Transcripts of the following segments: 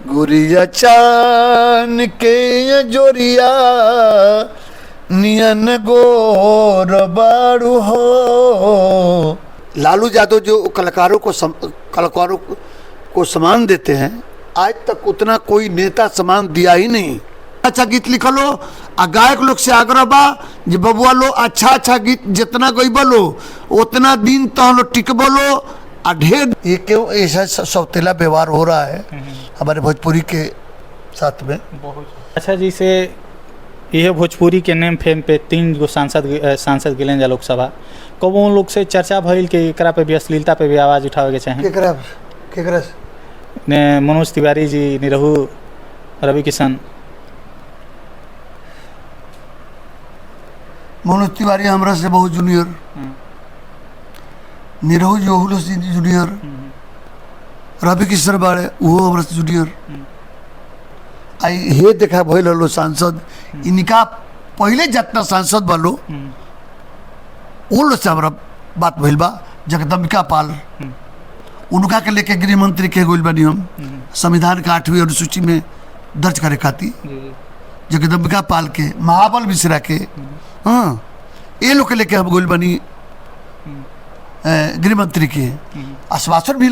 गुरिया चान के जोरिया नियन गोर बारू हो। लालू यादव जो कलाकारों को सम्मान देते हैं, आज तक उतना कोई नेता सम्मान दिया ही नहीं। अच्छा गीत लिख लो, गायक लोग से आग्रह बा जे बबुआ लो अच्छा गीत जितना गई बोलो उतना दिन तो लो टिक बोलो आ ढेर। ये क्यों ऐसा सौतेला व्यवहार हो रहा है हमारे भोजपुरी के साथ में? अच्छा जी, से यह भोजपुरी के नेम फेम पे 3 गो सांसद गिलें जा लोकसभा, कब उन लोग से चर्चा भइल कि एकरा पे भी अश्लीलता पे भी आवाज़ उठावे के चाहें? केकरा ने मनोज तिवारी जी, निरहू रवि किशन। मनोज तिवारी हमरा से बहुत जूनियर, निरहू जोहुल जूनियर, रवि किशन बाड़े वो हमरा से जूनियर। आई हे देखा भइल हलो सांसद, इनका पहले जितना सांसद बलो उन से हमारा बात भइल बा। जगदम्बिका पाल उनका के लेके गृह मंत्री के गोल बनी हम संविधान का 8वीं अनुसूची में दर्ज करे खाती। जगदम्बिका पाल के, महाबल मिश्रा के, हाँ ये लोग के लेके हम गोल बनी गृह मंत्री के। आश्वासन नहीं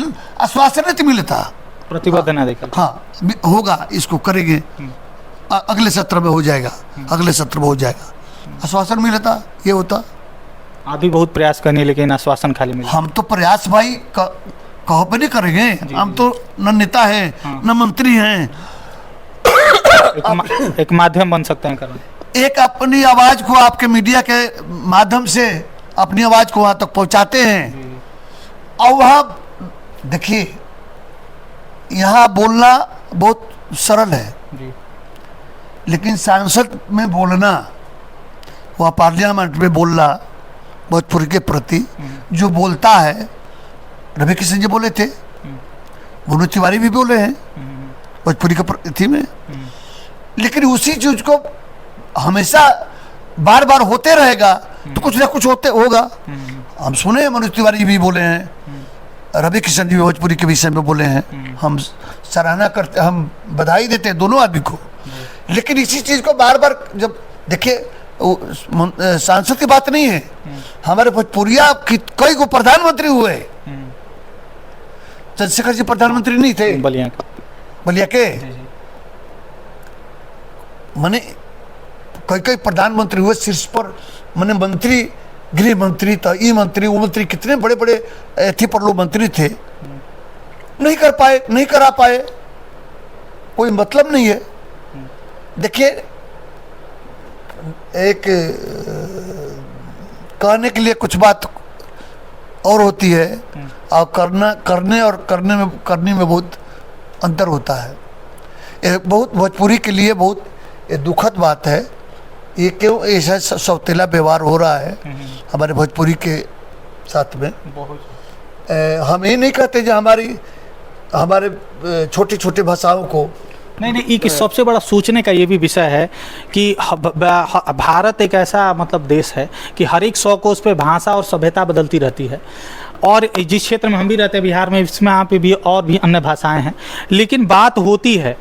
मिलता, प्रतिबद्ध ना देखा। हाँ होगा, इसको करेंगे, अगले सत्र में हो जाएगा, अगले सत्र में हो जाएगा। आश्वासन मिलता, ये होता। आप भी बहुत प्रयास करने, लेकिन आश्वासन खाली मिला। हम तो प्रयास भाई कहो पे नहीं करेंगे, हम तो न नेता हैं न मंत्री हैं। एक माध्यम बन सकते हैं करण। एक अपनी आवाज को आपके मीडिया के माध्यम से अपनी आवाज को वहां तक पहुंचाते हैं। और वहाँ देखिए, यहाँ बोलना बहुत सरल है जी। लेकिन सांसद में बोलना, वह पार्लियामेंट में बोलना भोजपुरी के प्रति जो बोलता है, रवि किशन जी बोले थे, मनोज तिवारी भी बोले हैं भोजपुरी के प्रति में, लेकिन उसी चीज को हमेशा बार बार होते रहेगा तो कुछ ना कुछ होगा। हम सुने मनोज तिवारी भी बोले हैं, रवि किशन जी भोजपुरी के विषय में बोले हैं, हम सराहना करते, हम बधाई देते हैं दोनों आदमी को। लेकिन इसी चीज को बार बार जब देखिए, सांसद की बात नहीं है, हमारे भोजपुरिया कई को प्रधानमंत्री हुए। चंद्रशेखर जी प्रधानमंत्री नहीं थे बलिया के, माने कई प्रधानमंत्री हुए शीर्ष पर, माने मंत्री, गृह मंत्री था, ई मंत्री, वो मंत्री, कितने बड़े बड़े थी पर लोग मंत्री थे, नहीं कर पाए, नहीं करा पाए, कोई मतलब नहीं है। देखिए, एक कहने के लिए कुछ बात और होती है और करने में बहुत अंतर होता है। ये बहुत भोजपुरी के लिए बहुत दुखद बात है। ये क्यों ऐसा सौतेला व्यवहार हो रहा है हमारे भोजपुरी के साथ में? हम ये नहीं कहते जो हमारे छोटी छोटी भाषाओं को नहीं, एक सबसे बड़ा सोचने का ये भी विषय है कि भारत एक ऐसा मतलब देश है कि हर एक 100 कोस पे भाषा और सभ्यता बदलती रहती है। और जिस क्षेत्र में हम भी रहते हैं बिहार में, इसमें यहाँ पे भी और भी अन्य भाषाएं हैं, लेकिन बात होती है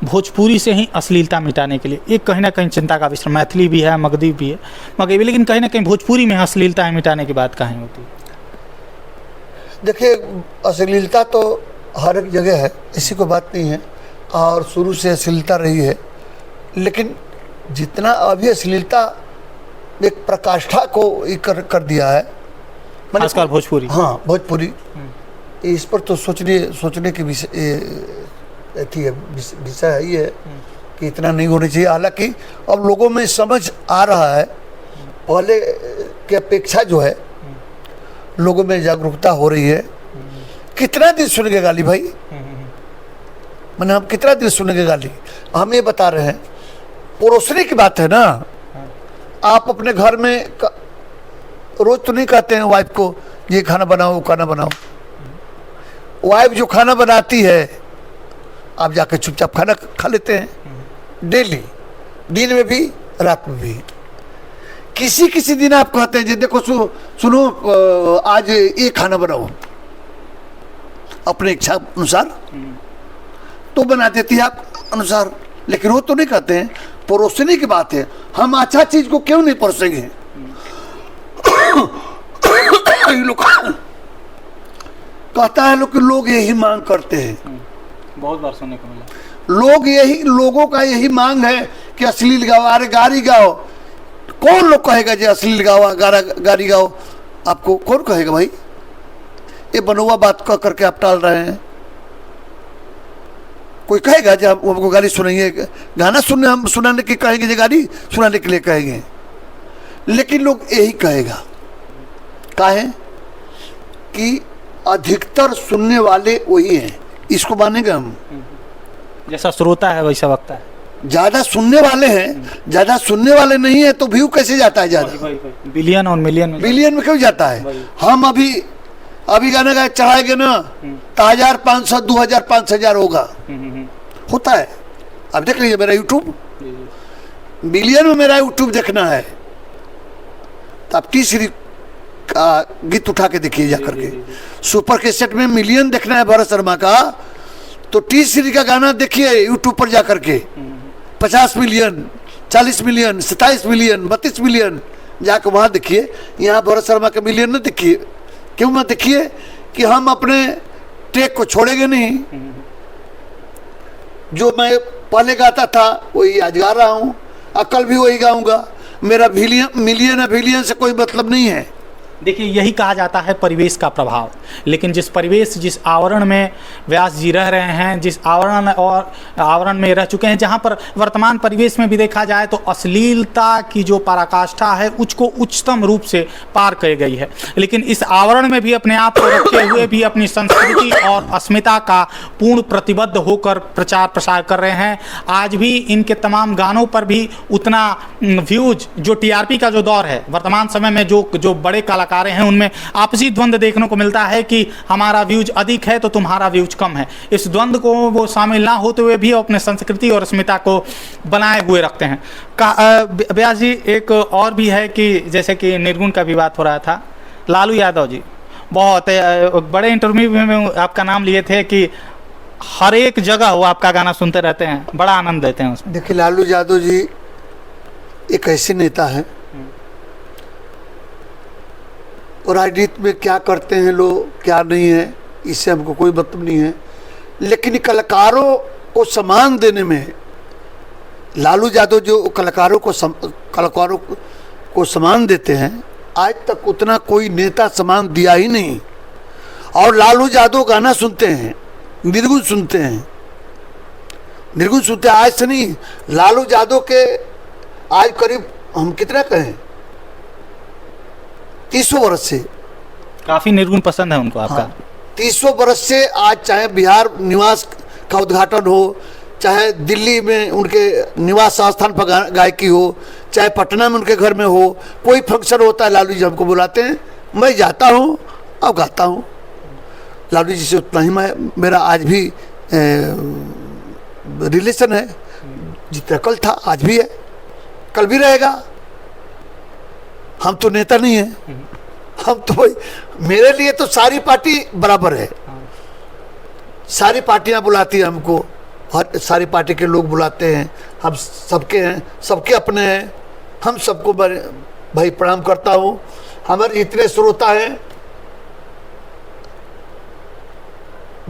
भोजपुरी से ही अश्लीलता मिटाने के लिए। एक कहीं ना कहीं चिंता का विषय, मैथिली भी है, मगधी भी है, मगही, लेकिन कहीं ना कहीं भोजपुरी में अश्लीलता मिटाने की बात कहीं होती है? देखिए, अश्लीलता तो हर एक जगह है, इसी को बात नहीं है, और शुरू से अश्लीलता रही है। लेकिन जितना अभी अश्लीलता एक प्रकाष्ठा को कर दिया है, खासकर भोजपुरी। हाँ, भोजपुरी, इस पर तो सोचने की विषय है ये कि इतना नहीं होना चाहिए। हालांकि अब लोगों में समझ आ रहा है, पहले की अपेक्षा जो है लोगों में जागरूकता हो रही है। कितना दिन सुनेंगे गाली भाई, मैंने हम कितना दिन सुनेंगे गाली? हम ये बता रहे हैं, परोसने की बात है ना। आप अपने घर में रोज तो नहीं कहते हैं वाइफ को ये खाना बनाओ, वो खाना बनाओ। वाइफ जो खाना बनाती है आप जाके चुपचाप खाना खा लेते हैं डेली, दिन में भी रात में भी। किसी दिन आप कहते हैं देखो सुनो आज ये खाना बनाओ अपने इच्छा अनुसार, तो तो बना देती है आप अनुसार, लेकिन वो तो नहीं कहते हैं। परोसने की बात है, हम अच्छा चीज को क्यों नहीं परोसेंगे? लोग कहता है लोग कि लोग यही मांग करते हैं, बहुत बार सुनने को मिला। लोगों का यही मांग है कि अश्लील गाओ, अरे गारी गाओ। कौन लोग कहेगा जी अश्लील गाओ, गारी गाओ? आपको कौन कहेगा भाई? ये बनोवा बात कह करके आप टाल रहे हैं। कोई कहेगा जब हमको गाली सुनाइए, गाना सुनाने की कहेंगे, जो गाली सुनाने के लिए कहेंगे। लेकिन लोग यही कहेगा, काहे कि अधिकतर सुनने वाले वही हैं, इसको मानेंगे हम। जैसा श्रोता है वैसा वक्ता है। ज्यादा सुनने वाले हैं, ज्यादा सुनने वाले नहीं है तो व्यू कैसे जाता है? ज्यादा बिलियन और मिलियन में क्यों जाता है? हम अभी गाना का चढ़ाएंगे ना तो 1500 2000 5000 होगा, होता है। अब देख लीजिए मेरा यूट्यूब, बिलियन में मेरा यूट्यूब देखना है तो आप टी सीरीज का गीत उठा के देखिए जाकर के। सुपर कैसेट में मिलियन देखना है भरत शर्मा का, तो टी सीरीज का गाना देखिए यूट्यूब पर जाकर के। 50 मिलियन, 40 मिलियन, 27 मिलियन, 32 मिलियन जाकर वहां देखिए। यहाँ भरत शर्मा के मिलियन न देखिए। क्यों मत देखिए? कि हम अपने टेक को छोड़ेंगे नहीं। जो मैं पहले गाता था वही आज गा रहा हूँ, कल भी वही गाऊंगा। मेरा मिलियन से कोई मतलब नहीं है। देखिए, यही कहा जाता है परिवेश का प्रभाव। लेकिन जिस आवरण में व्यास जी रह रहे हैं, जिस आवरण में रह चुके हैं, जहां पर वर्तमान परिवेश में भी देखा जाए तो अश्लीलता की जो पराकाष्ठा है उसको उच्चतम रूप से पार कर गई है। लेकिन इस आवरण में भी अपने आप को रखे हुए भी अपनी संस्कृति और अस्मिता का पूर्ण प्रतिबद्ध होकर प्रचार प्रसार कर रहे हैं। आज भी इनके तमाम गानों पर भी उतना व्यूज, जो टीआरपी का जो दौर है वर्तमान समय में, जो बड़े कलाकार हैं उनमें आपसी द्वंद्व देखने को मिलता है कि हमारा व्यूज अधिक है तो तुम्हारा व्यूज कम है। इस द्वंद्व को वो शामिल ना होते हुए भी अपने संस्कृति और अस्मिता को बनाए हुए रखते हैं। व्यास जी, एक और भी है कि जैसे कि निर्गुण का भी बात हो रहा था, लालू यादव जी बहुत बड़े इंटरव्यू में आपका नाम लिए थे कि हर एक जगह वो आपका गाना सुनते रहते हैं, बड़ा आनंद देते हैं उसमें। देखिए, लालू यादव जी एक ऐसे नेता हैं, और राजनीति में क्या करते हैं लोग, क्या नहीं है, इससे हमको कोई मतलब नहीं है। लेकिन कलाकारों को सम्मान देने में लालू यादव जो कलाकारों को सम्मान देते हैं, आज तक उतना कोई नेता सम्मान दिया ही नहीं। और लालू यादव गाना सुनते हैं, निर्गुण सुनते हैं, आज से नहीं। लालू यादव के आज करीब हम कितना कहें, 300 वर्ष से काफी निर्गुण पसंद है उनको आपका। 300 वर्ष से आज चाहे बिहार निवास का उद्घाटन हो, चाहे दिल्ली में उनके निवास स्थान पर गायकी हो, चाहे पटना में उनके घर में हो, कोई फंक्शन होता है लालू जी हमको बुलाते हैं, मैं जाता हूँ और गाता हूँ। लालू जी से उतना ही मेरा आज भी रिलेशन है। जितना कल था आज भी है, कल भी रहेगा। हम तो नेता नहीं है, हम तो भाई, मेरे लिए तो सारी पार्टी बराबर है। सारी पार्टियां बुलाती हैं हमको, हर सारी पार्टी के लोग बुलाते हैं, हम सबके हैं, सबके अपने हैं। हम सबको भाई प्रणाम करता हूँ। हमारे जितने श्रोता हैं,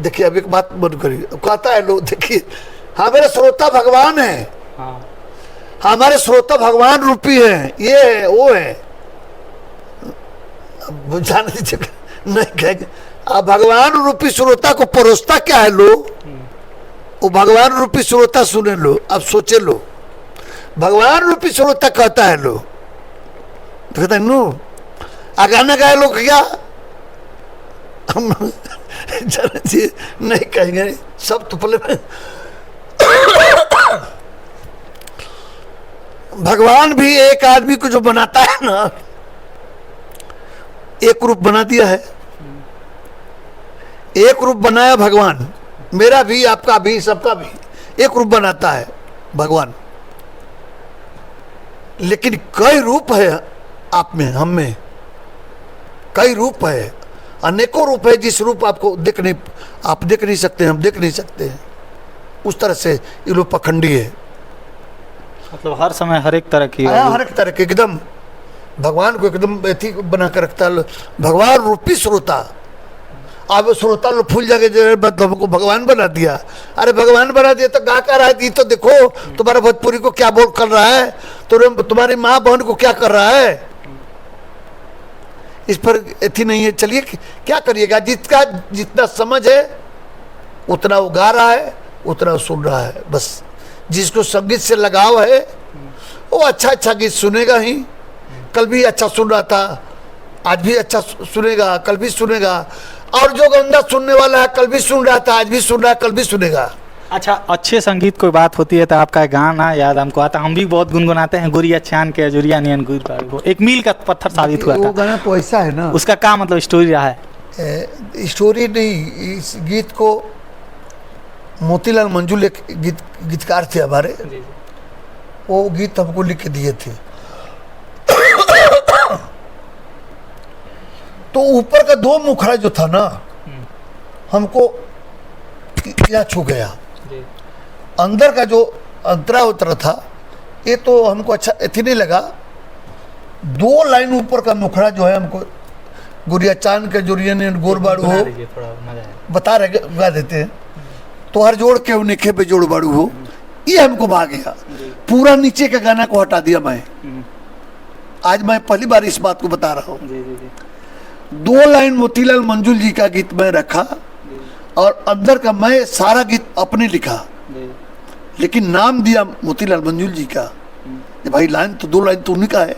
देखिए अब एक बात मन करिए, कहता है लोग, देखिए हमारे श्रोता भगवान है, हमारे श्रोता भगवान रूपी है, ये है वो है, जान दीजिए, नहीं कहेंगे। अब भगवान रूपी श्रोता को परोसता क्या है लोग, वो भगवान रूपी श्रोता सुने लो। अब सोचे लो, भगवान रूपी श्रोता कहता है लो, तो कहता है नो गाना गाए लोग क्या, हम नहीं कहेंगे, सब तो पहले भगवान भी एक आदमी को जो बनाता है ना, एक रूप बना दिया है, एक रूप बनाया भगवान, मेरा भी, आपका भी, सबका भी एक रूप बनाता है भगवान। लेकिन कई रूप है आप में, हम में कई रूप है, अनेकों रूप है। जिस रूप आपको आप देख नहीं सकते, हम देख नहीं सकते हैं। उस तरह से ये लोग पखंडी है। मतलब हर समय हर एक तरह की हर एक तरह के एकदम भगवान को एकदम ऐसी बना कर रखता है, भगवान रूपी श्रोता। अब श्रोता लोग फूल जाके जो हमको भगवान बना दिया। अरे भगवान बना दिया तो गा कर रहा है, तो देखो तुम्हारा भोजपुरी को क्या बोल कर रहा है, तुम्हारी माँ बहन को क्या कर रहा है। इस पर एथी नहीं है। चलिए क्या करिएगा, जिसका जितना समझ है उतना वो गा रहा है, उतना वो सुन रहा है। बस जिसको संगीत से लगाव है वो अच्छा अच्छा गीत सुनेगा ही। कल भी अच्छा सुन रहा था, आज भी अच्छा सुनेगा, कल भी सुनेगा। और जो गंदा सुनने वाला है कल भी सुन रहा था, आज भी सुन रहा है, कल भी सुनेगा। अच्छा, अच्छे संगीत कोई बात होती है तो आपका गाना याद हमको आता, हम भी बहुत गुनगुनाते हैं, गुड़िया छान के जुरिया नियन गुर पार वो एक मील का पत्थर साबित हुआ वो था। गाना तो ऐसा है ना, उसका क्या मतलब स्टोरी रहा है? स्टोरी नहीं, इस गीत को मोतीलाल मंजुल एक गीतकार थे हमारे, वो गीत हमको लिख के दिए थे। तो ऊपर का दो मुखड़ा जो था ना, हमको क्या छू गया। अंदर का जो अंतरा उतरा था ये तो हमको अच्छा इतनी नहीं लगा। दो लाइन ऊपर का मुखड़ा जो है हमको गुड़िया चांद के जुरिया ने गोरबाड़ू हो बता रहे गा देते हैं, तो हर जोड़ के उन्हें बेजोड़ बाड़ू हो, ये हमको भाग गया। पूरा नीचे का गाना को हटा दिया मैं। आज मैं पहली बार इस बात को बता रहा हूँ। दो लाइन मोतीलाल मंजुल जी का गीत मैं रखा और अंदर का मैं सारा गीत अपने लिखा, लेकिन नाम दिया मोतीलाल मंजुल जी का। भाई लाइन तो दो लाइन तो उन्हीं का है।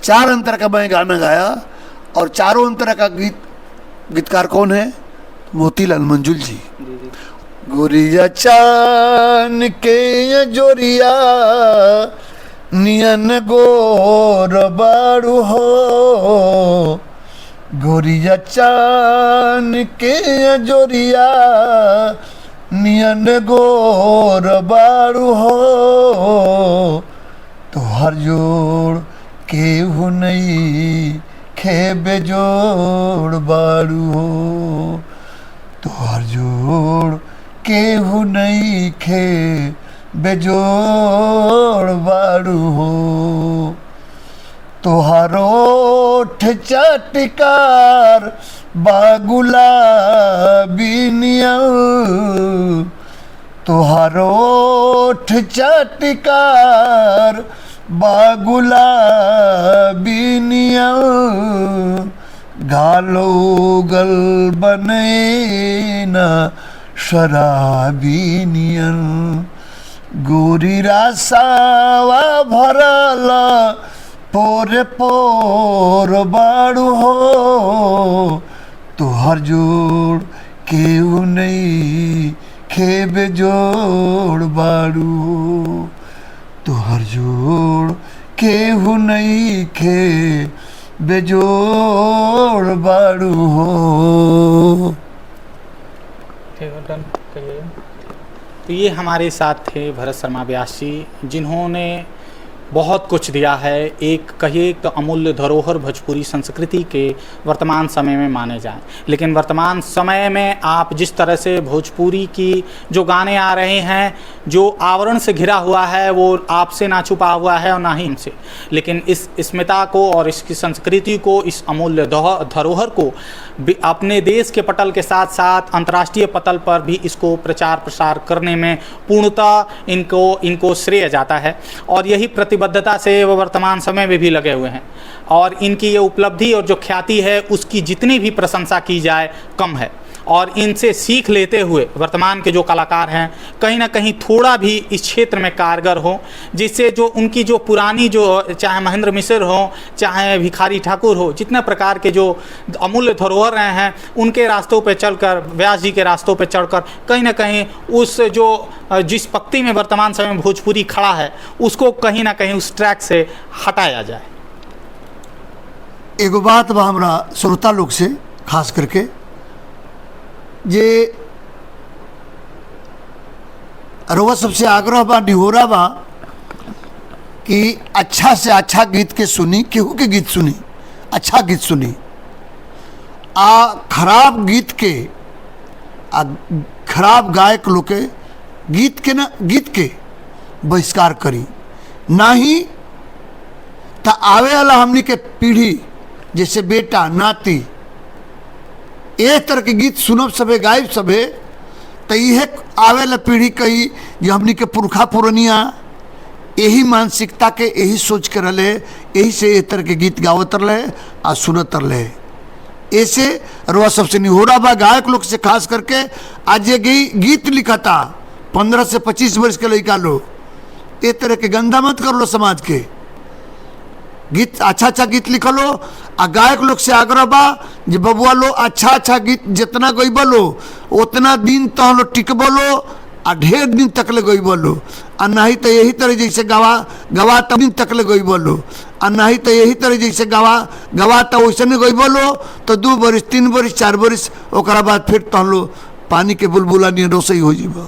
चार अंतर का मैं गाना गाया और चारों अंतर का गीतकार कौन है? मोतीलाल मंजुल जी। गोरिया चान के जोरिया नियन गोर बाड़ू हो, गोरिया चान के जोरिया नियन गोर बाड़ू हो, तो हर जोड़ केहू नहीं खे बेजोड़ बाड़ू हो, तो हर जोड़ केहू नहीं खे बेजोड़ बाड़ू हो, तोहारो ओठ चटकार बागुला बिनिया, तोहारो ओठ चटकार बागुला बिनिया, गालो गल बने न शराबी नियन, गोरी रासावा भरल पोरे पोर बाड़ू हो, तोहर जोड़ केहू नहीं खे बेजोड़ बाड़ू हो, तोहर जोड़ केहू नहीं खे बेजोड़ बाड़ू हो। तो ये हमारे साथ थे भरत शर्मा व्यास जी, जिन्होंने बहुत कुछ दिया है। एक कहिए तो अमूल्य धरोहर भोजपुरी संस्कृति के वर्तमान समय में माने जाएं। लेकिन वर्तमान समय में आप जिस तरह से भोजपुरी की जो गाने आ रहे हैं, जो आवरण से घिरा हुआ है, वो आपसे ना छुपा हुआ है और ना ही हमसे, लेकिन इस अस्मिता को और इसकी संस्कृति को, इस अमूल्य धरोहर को अपने देश के पटल के साथ साथ अंतर्राष्ट्रीय पटल पर भी इसको प्रचार प्रसार करने में पूर्णतः इनको श्रेय जाता है। और यही प्रतिबद्धता से वो वर्तमान समय में भी लगे हुए हैं। और इनकी ये उपलब्धि और जो ख्याति है उसकी जितनी भी प्रशंसा की जाए कम है। और इनसे सीख लेते हुए वर्तमान के जो कलाकार हैं कहीं ना कहीं थोड़ा भी इस क्षेत्र में कारगर हो, जिससे जो उनकी जो पुरानी जो चाहे महेंद्र मिश्र हो, चाहे भिखारी ठाकुर हो, जितने प्रकार के जो अमूल्य धरोहर रहे हैं, उनके रास्तों पे चलकर, व्यास जी के रास्तों पे चढ़कर कहीं ना कहीं उस जो जिस पंक्ति में वर्तमान समय में भोजपुरी खड़ा है उसको कहीं ना कहीं उस ट्रैक से हटाया जाए। एगो बात बा हमरा श्रोता लोग से खास करके, ये अरवा सबसे आग्रह बा, निहोरा बा कि अच्छा से अच्छा गीत के सुनी, केहू के गीत सुनी, अच्छा गीत सुनी। खराब गीत के खराब गायक लोग के गीत के बहिष्कार करी, ना ही तो आवे वाला हमनी के पीढ़ी जैसे बेटा नाती ए तरह के गीत सुनब सबे गायब सबे, तो यह आवे वाला पीढ़ी कही जो हमनी के पुरखा पुरनिया यही मानसिकता के यही सोच के रहे, यही से ए तरह के गीत गावत रहे और सुनत रहे। ऐसे रुआ सबसे निहोरा बा गायक लोग से, खास करके आज ये गीत लिखा था 15 से 25 वर्ष के लड़का लोग, ए तरह के गंदा मत कर लो समाज के गीत, अच्छा गीत लिख लो। आ गायक लोग से आग्रह बा जे बबुआ लो अच्छा गीत जितना गईब लो उतना दिन तह लो टिकब लो आ ढेर दिन तक ले गईब लो, आ नहीं तो यही तरह जैसे गवा तब दिन तक ले गईब लो, आ नहीं तो यही तरह जैसे गवा तो वैसे नहीं गईब लो तो 2 बरिस 3 बरिस 4 बरिस ओकरा बाद फिर तह लो पानी के बुलबुला नहीं रोसई हो जीब।